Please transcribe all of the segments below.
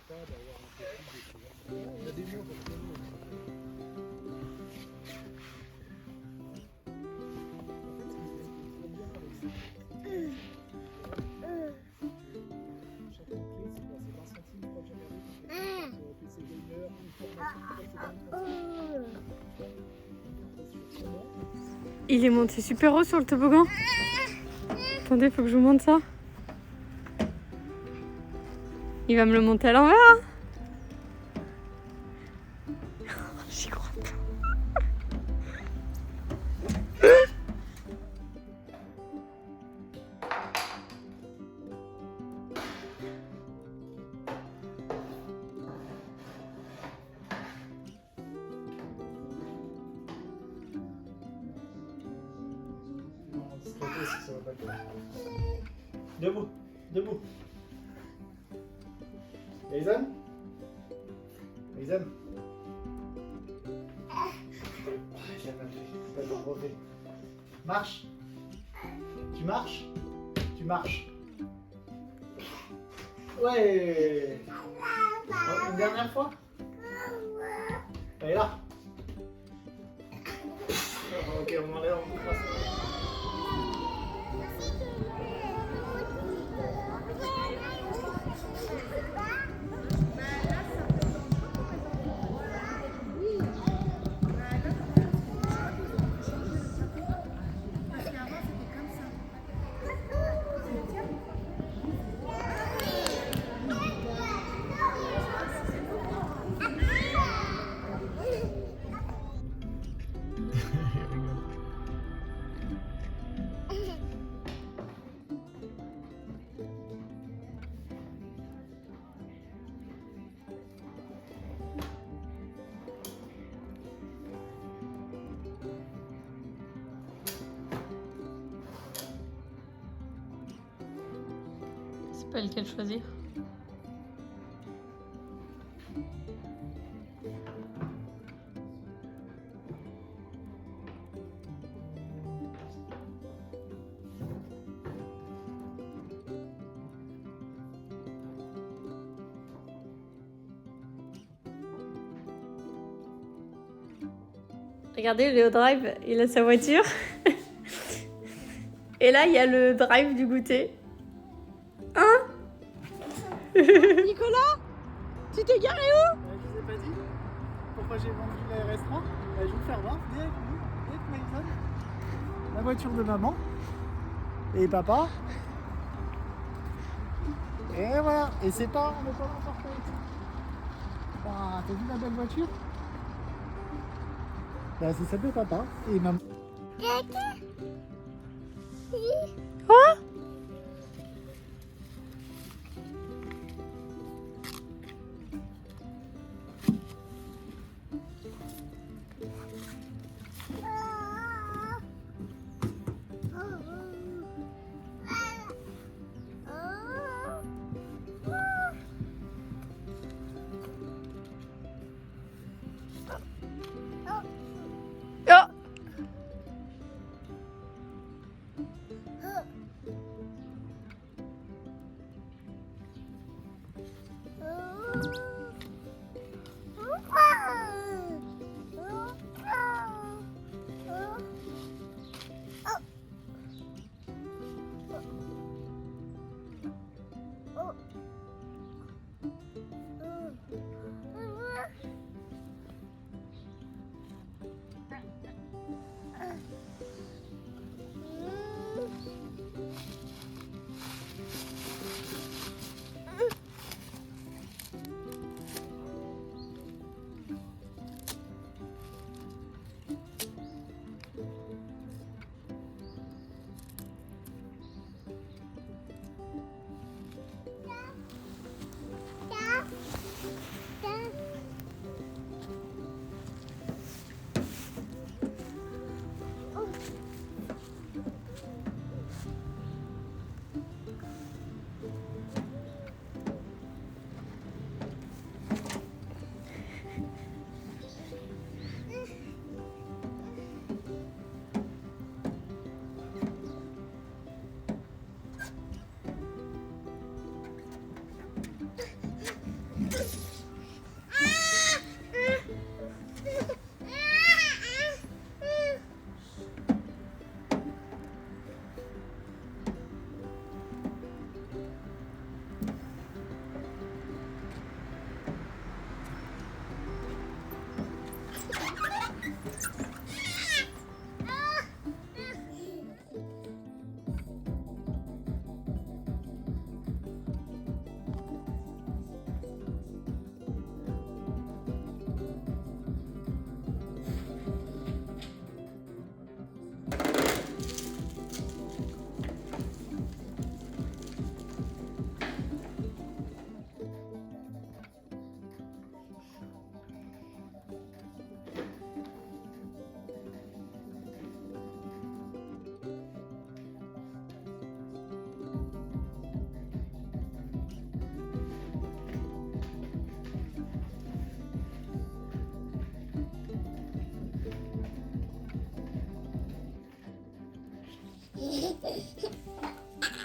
pas d'avoir un peu plus de choses. Il y a des mots pour tout le monde. Il est monté super haut sur le toboggan. Attendez, faut que je vous montre ça. Il va me le monter à l'envers. Hein. J'y crois pas. Debout, debout. Aizen? Aizen? J'ai pas de brevet. Marche. Tu marches? Tu marches. Ouais. Oh, une dernière fois? Allez là. Oh, ok, on enlève, on coupe ça. C'est pas lequel choisir. Regardez, Léo Drive, il a sa voiture. Et là, il y a le drive du goûter. Hein? Nicolas, tu t'es garé où? Je vous ai pas dit pourquoi j'ai vendu les restaurants. Je vais vous faire voir. Viens avec nous, viens avec Maïson. La voiture de maman et papa. Et voilà. Et c'est pas, on n'est pas encore fait. Ah, t'as vu la belle voiture? Bah, c'est celle de papa et maman. Quoi? Oh!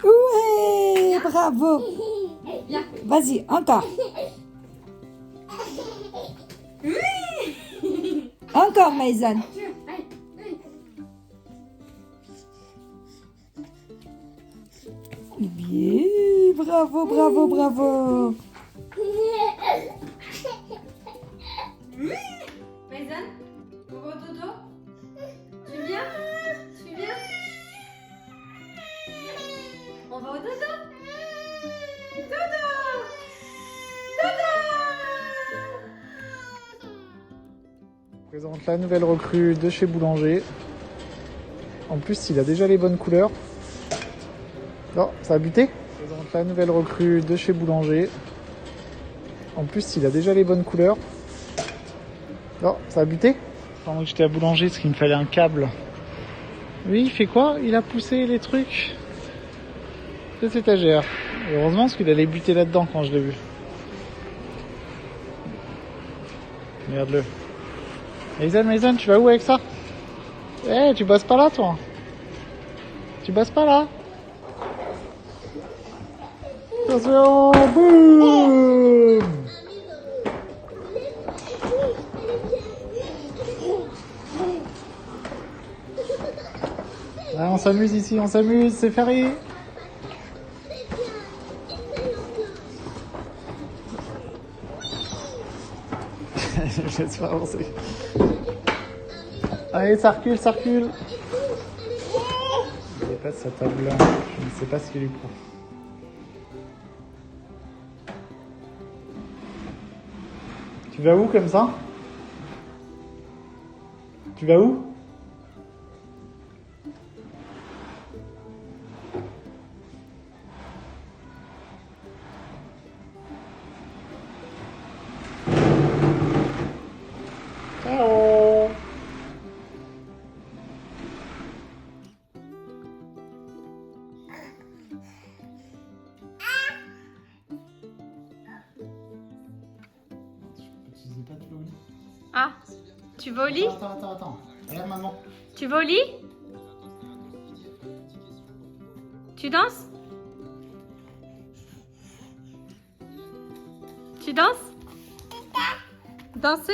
Ouais, bravo. Viens. Vas-y, encore. Encore, Maison. Bien, bravo, bravo, bravo. Maison, on va au dodo? Tu viens? Tu viens? On va au dodo? Dodo! Dodo! Je présente la nouvelle recrue de chez Boulanger. En plus, il a déjà les bonnes couleurs. Non, ça a buté. Je présente la nouvelle recrue de chez Boulanger. En plus, il a déjà les bonnes couleurs. Non, ça a buté. Pendant que j'étais à Boulanger, parce qu'il me fallait un câble. Oui, il fait quoi? Il a poussé les trucs de cette étagère. Et heureusement, parce qu'il allait buter là-dedans quand je l'ai vu. Regarde-le. Maison, tu vas où avec ça? Eh, tu bosses pas là, toi? Tu bosses pas là? Attention, boum! Ah, on s'amuse ici, on s'amuse, c'est férié. Je laisse pas avancer. Allez, ça recule, ça recule. Il dépasse sa table là. Je ne sais pas ce qu'il lui prend. Tu vas où comme ça? Tu vas où? Ciao. Ah, tu vas au lit? Attends. Regarde maman. Tu vas au lit? Tu danses? Tu danses? Danser?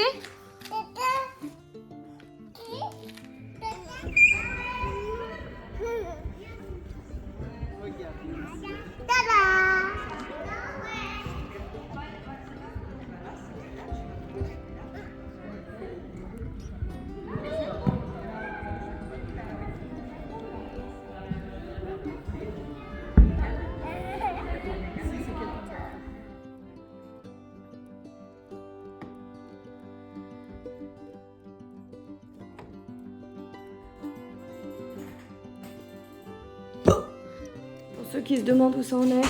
Pour ceux qui se demandent où ça en est,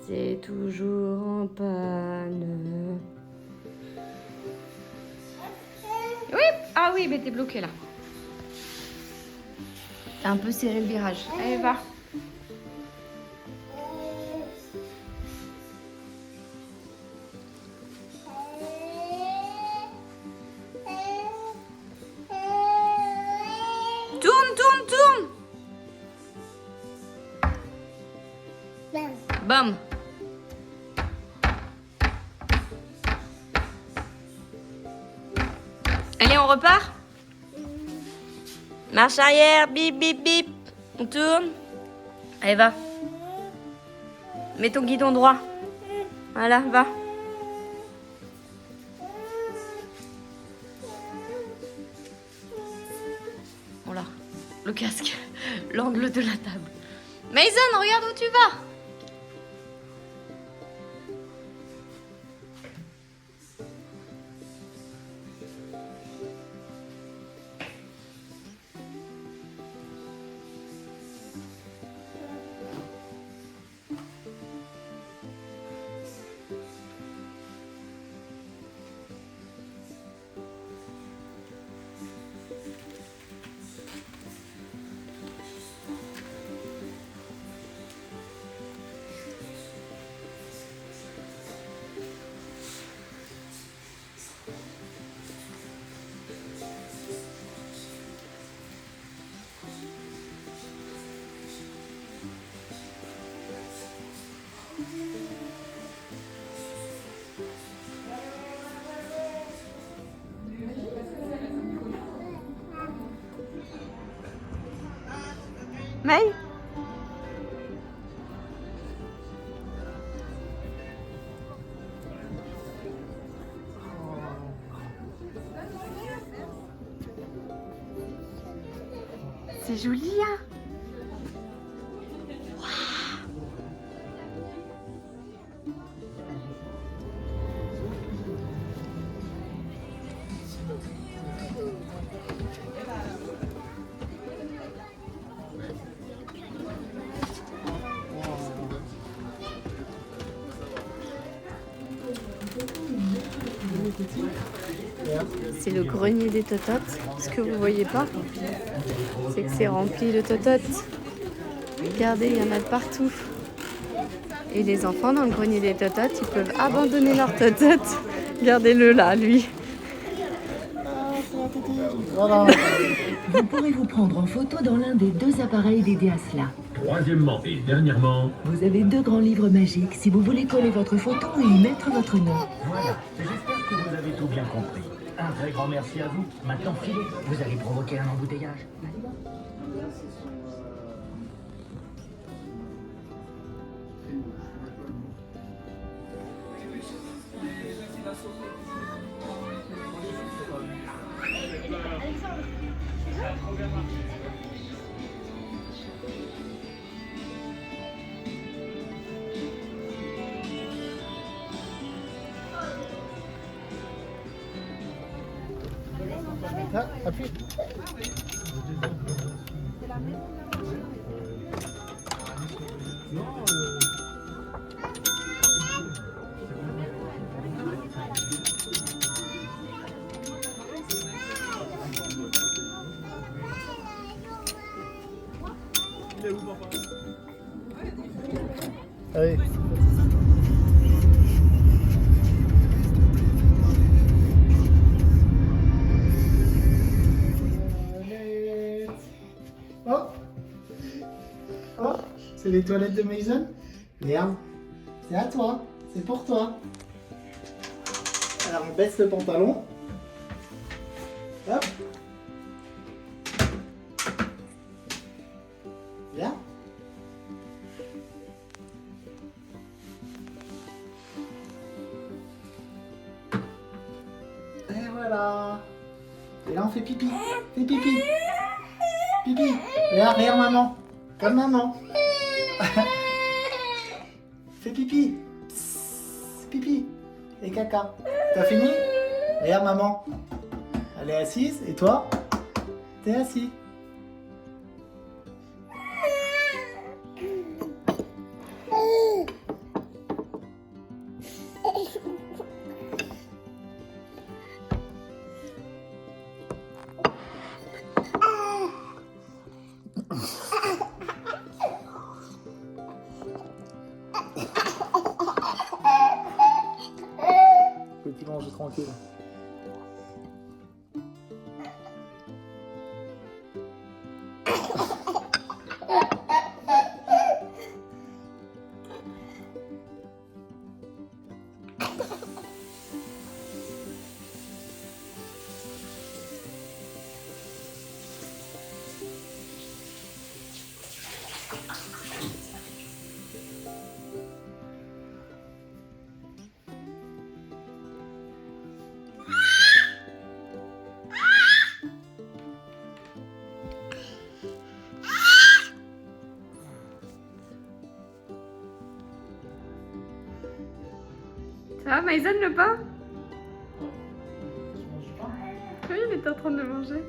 c'est toujours en panne. Oui, ah oui, mais t'es bloqué là. T'as un peu serré le virage. Allez, va. Tourne. Bam. Allez, on repart. Marche arrière, bip, bip, bip. On tourne. Allez, va. Mets ton guidon droit. Voilà, va. Oh là, le casque, l'angle de la table. Mason, regarde où tu vas. C'est joli, hein. C'est le grenier des tototes. Ce que vous voyez pas, c'est que c'est rempli de tototes. Regardez, il y en a de partout. Et les enfants dans le grenier des tototes, ils peuvent abandonner leurs tototes. Regardez-le là, lui. Voilà. Vous pourrez vous prendre en photo dans l'un des deux appareils dédiés à cela. Troisièmement et dernièrement, Vous avez deux grands livres magiques si vous voulez coller votre photo et y mettre votre nom. Voilà, j'espère que vous avez tout bien compris. Un très grand merci à vous. Maintenant, filez, vous allez provoquer un embouteillage. Ah, appuie. Allez. Oh, oh, c'est les toilettes de Mason. Merde, c'est à toi, c'est pour toi. Alors on baisse le pantalon. Hop. Bien. Et voilà. Et là on fait pipi. Fais pipi. Pipi. Regarde maman. Comme maman. Fais pipi. Psst, pipi. Et caca. T'as fini? Regarde maman. Elle est assise et toi? T'es assis. Petit manger tranquille. Ça va, Mason, le pain? Oui, il est en train de le manger.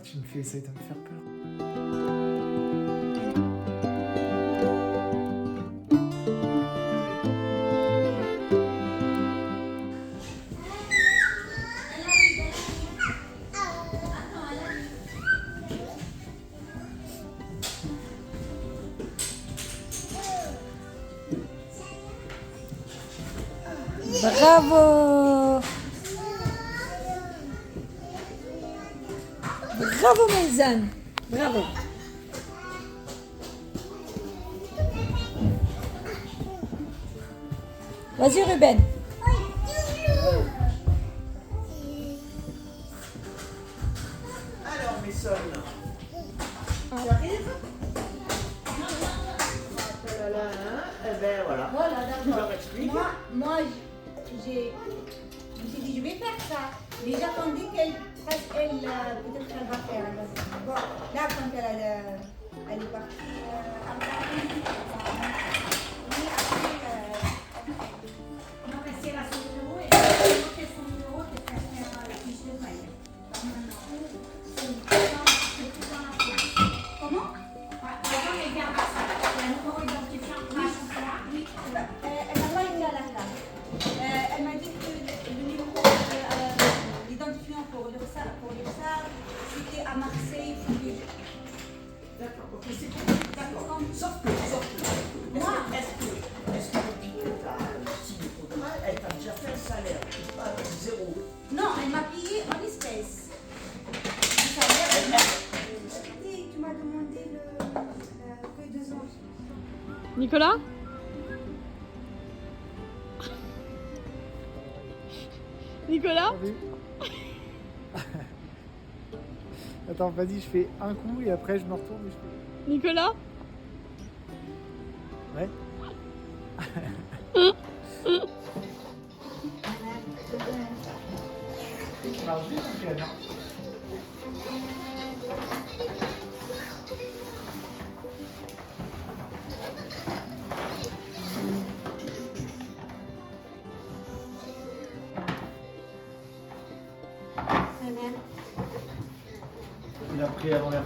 tu me fais essayer de me faire peur. Bravo. Bravo Maïzane. Bravo. Vas-y Ruben. Alors, mes sœurs, eh ben voilà. Voilà, Tu d'accord. leur expliques. Moi, j'ai je me suis dit, je vais faire ça. Mais j'attendais qu'elle fasse, peut-être qu'elle va faire. Bon, là, quand elle est partie, oui, après, non, mais si elle a son numéro, elle a son numéro, qu'elle peut faire la fiche de paye. Comment? Avant, les gardes, il y a un numéro identifiant. Oui, elle n'a pas été à la classe. Elle m'a dit que le numéro l'identifiant pour l'URSSAF, c'était à Marseille. D'accord, ok, c'est bon. D'accord. Sauf que, Moi, est-ce que depuis que tu as signé le contrat, elle t'a déjà fait un salaire, pas zéro? non, elle m'a payé en espèces. Le salaire, tu m'as demandé que 2 ans. Nicolas? Nicolas? Salut. Attends, vas-y, je fais un coup et après je me retourne et je fais... Nicolas? Ouais. Tu marches vite, hein, Ken, hein. Il a pris avant l'heure.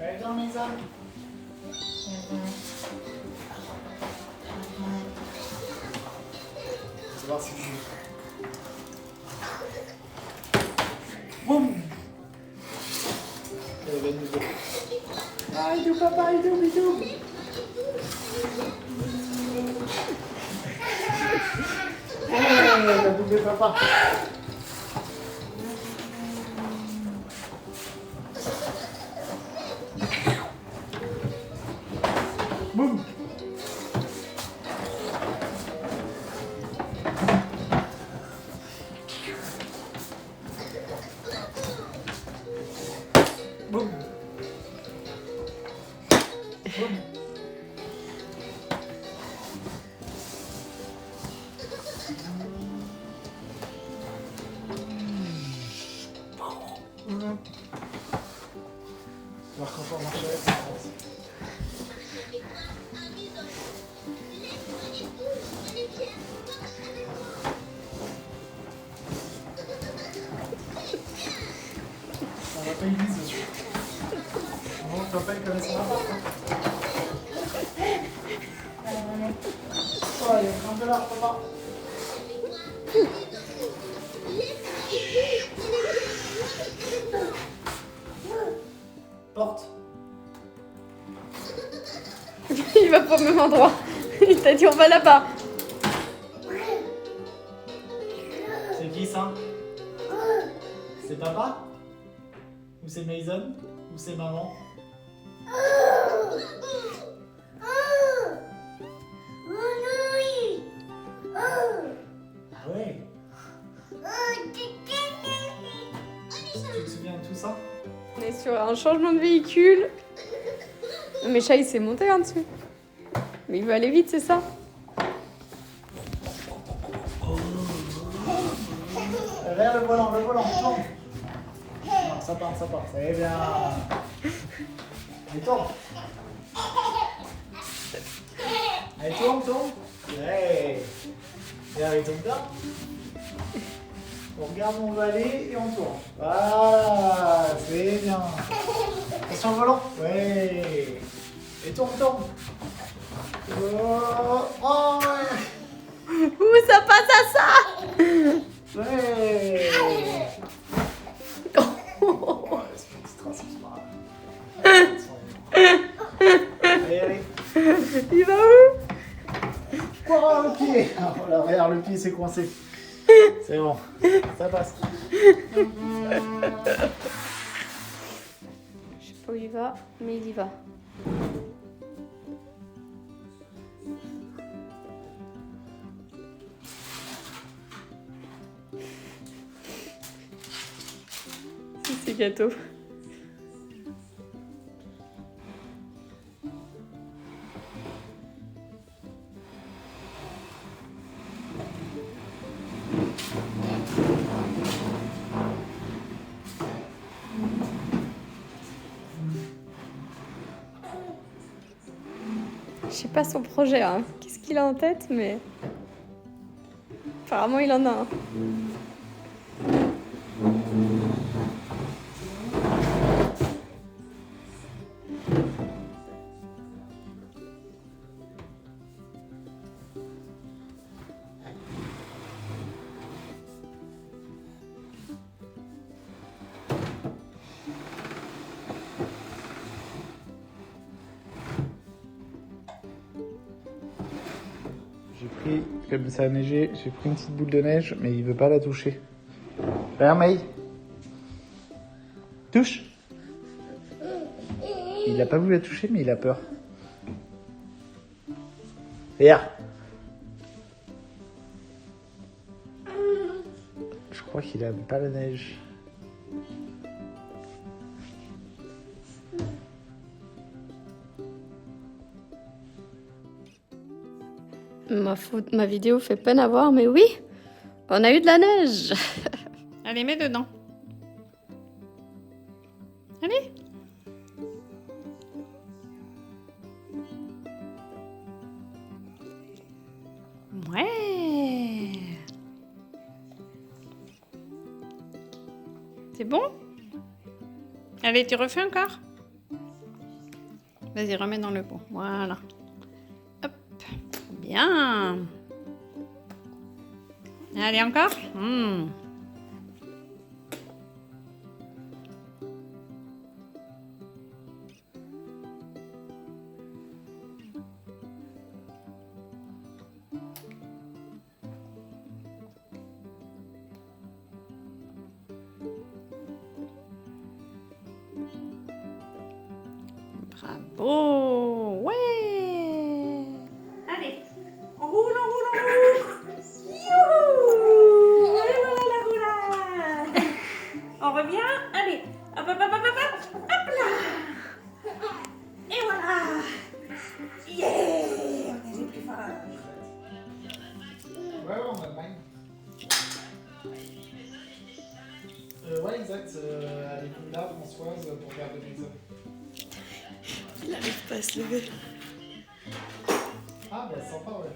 Allez, dans mes âmes. On va voir si tu... Boum. Ah, il papa, il doux. Il a doublé papa. Boum. Boum. Boum. Alors quand on marche avec, ça avance. On va pas une bise. Non, tu vas pas y connaître son appart. Oh, il y a un peu là, papa. Porte. Il va pas au même endroit. Il t'a dit on va là-bas. C'est qui ça? C'est papa? Ou c'est Mason? Ou c'est maman? Ah ouais? Tu te souviens de tout ça? On est sur un changement de véhicule. Mais Chat il s'est monté en dessus. Mais il veut aller vite, c'est ça? Vers le volant, tourne. Non, ça part, ça y est bien. Allez, tourne. Allez, tourne. Ouais. Et allez, tourne bien. On regarde où on va aller et on tourne. Voilà, c'est bien. Attention au volant. Ouais. Et tourne. Oh, ouais. Ouh, ça passe à ça. Ouais. Oh. C'est une petite trace, c'est pas grave. Allez. Il va où? Oh, le pied. Oh là, regarde, le pied s'est coincé. C'est bon, ça passe. Je sais pas où il va, mais il y va. C'est gâteau. Je sais pas son projet, hein. Qu'est-ce qu'il a en tête, mais apparemment il en a un. J'ai pris, comme ça a neigé, j'ai pris une petite boule de neige, mais il veut pas la toucher. Regarde, Maï. Touche. Il a pas voulu la toucher, mais il a peur. Regarde. Je crois qu'il aime pas la neige. Ma vidéo fait peine à voir, mais oui, on a eu de la neige. Allez, mets dedans. Allez. Ouais. C'est bon? Allez, tu refais encore? Vas-y, remets dans le pot. Voilà. Hop. Bien. Allez, encore? Bravo! Ouais! Allez, on roule. Youhou! Et voilà la roulade. On revient. Allez, hop là. Et voilà. Yeah! On est plus fort. Ouais, en Allemagne. Ouais, exact. Avec Lula, Françoise, pour faire de l'examen. Il n'arrive pas à se lever. Ah, bah sympa, ouais.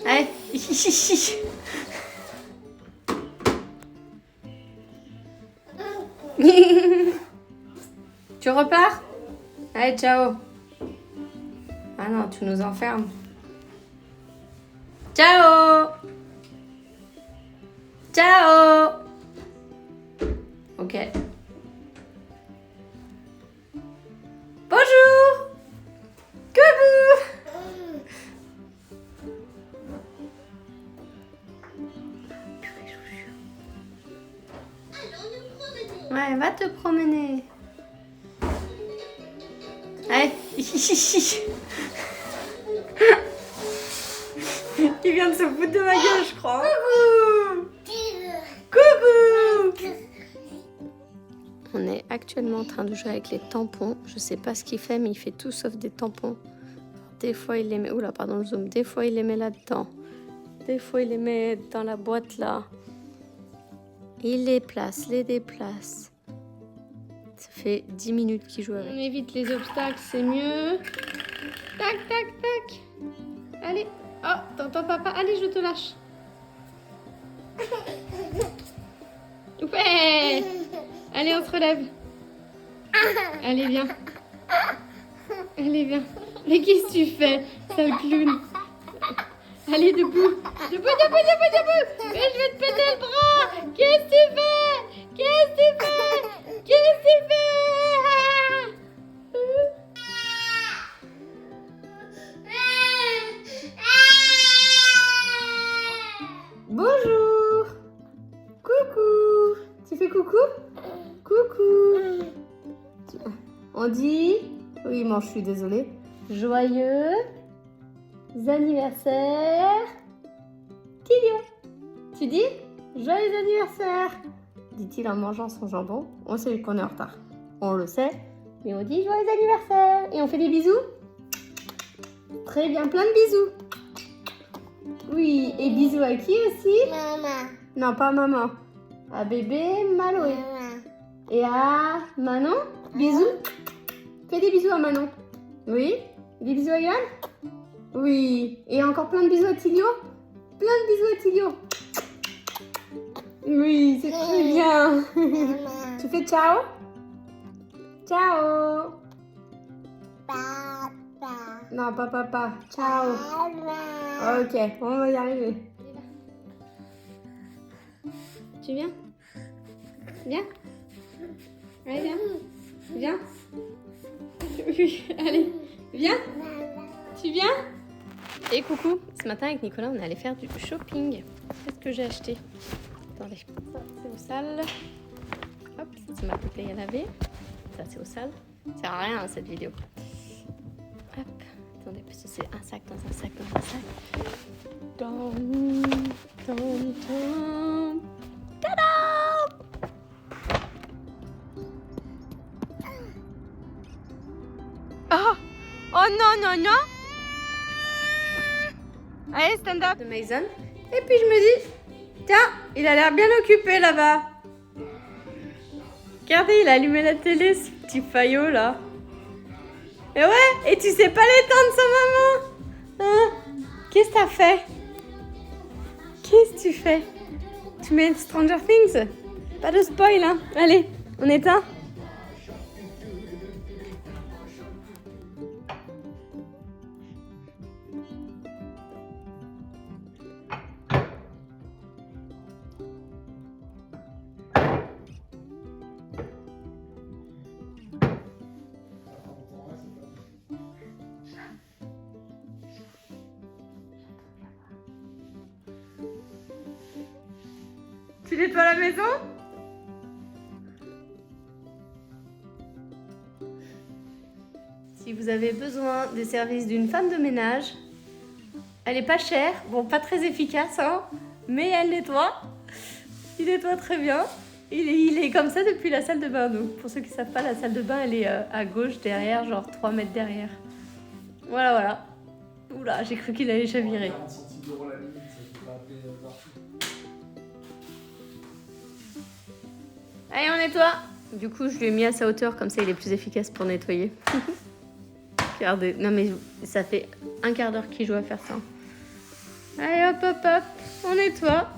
Allez. Tu repars? Allez, ciao. Ah non, tu nous enfermes. Ciao. Ciao. Ok. Bonjour. Coucou. Ouais, va te promener. Allez. Il vient de se foutre de ma gueule, je crois. Coucou. Coucou. On est actuellement en train de jouer avec les tampons. Je sais pas ce qu'il fait, mais il fait tout sauf des tampons. Des fois, il les met... Oula, pardon, le zoom. Des fois, il les met là-dedans. Des fois, il les met dans la boîte là. Il les place, les déplace. Ça fait 10 minutes qu'il joue avec. On évite les obstacles, c'est mieux. Tac, tac, tac. Allez. Oh, t'entends papa? Allez, je te lâche. Ouais. Allez, on se relève. Allez, viens. Allez, viens. Mais qu'est-ce que tu fais, sale clown? Allez, debout. Debout, debout, debout, debout. Mais je vais te péter le bras. Qu'est-ce que tu fais? Qu'est-ce que tu fais? Qu'est-ce que tu fais? Bonjour. Coucou. Tu fais coucou? Coucou. On dit... Oui, moi je suis désolée. Joyeux anniversaire, Tilio. Tu dis joyeux anniversaire, dit-il en mangeant son jambon. On sait qu'on est en retard. On le sait, mais on dit joyeux anniversaire. Et on fait des bisous. Très bien, plein de bisous. Oui, et bisous à qui aussi? Maman. Non, pas maman. À bébé Maloé. Maman. Et à Manon? Bisous. Fais des bisous à Manon. Oui. Des bisous à Yoann? Oui. Et encore plein de bisous à Tilio? Plein de bisous à Tilio. Oui, c'est très bien. Tu fais ciao? Ciao. Papa. Non, pas papa. Ciao. Ok, on va y arriver. Tu viens? Viens. Allez, viens. Viens. Oui, allez, viens. Tu viens? Et coucou, ce matin avec Nicolas, on est allé faire du shopping. Qu'est-ce que j'ai acheté? Attendez, ça c'est au sale. Hop, c'est ma poupée à laver. Ça c'est au sale. Ça sert à rien cette vidéo. Hop, attendez, parce que c'est un sac dans un sac dans un sac. Dom, dom, dom. Tada! Oh! Oh non, non, non! Allez, stand up! De Mason. Et puis je me dis, tiens, il a l'air bien occupé là-bas. Regardez, il a allumé la télé, ce petit faillot là. Et ouais, et tu sais pas l'éteindre sa maman? Hein? Qu'est-ce que t'as fait? Qu'est-ce que tu fais? Tu mets Stranger Things? Pas de spoil, hein? Allez, on éteint? Tu nettoies la maison? Si vous avez besoin des services d'une femme de ménage, elle est pas chère, bon pas très efficace, hein, mais elle nettoie. Il nettoie très bien. Il est comme ça depuis la salle de bain. Donc pour ceux qui savent pas, la salle de bain elle est à gauche derrière, genre 3 mètres derrière. Voilà, voilà. Oula, j'ai cru qu'il allait chavirer. Allez, on nettoie. Du coup, je lui ai mis à sa hauteur, comme ça il est plus efficace pour nettoyer. Regardez, non mais ça fait un quart d'heure qu'il joue à faire ça. Allez, hop, hop, hop, on nettoie.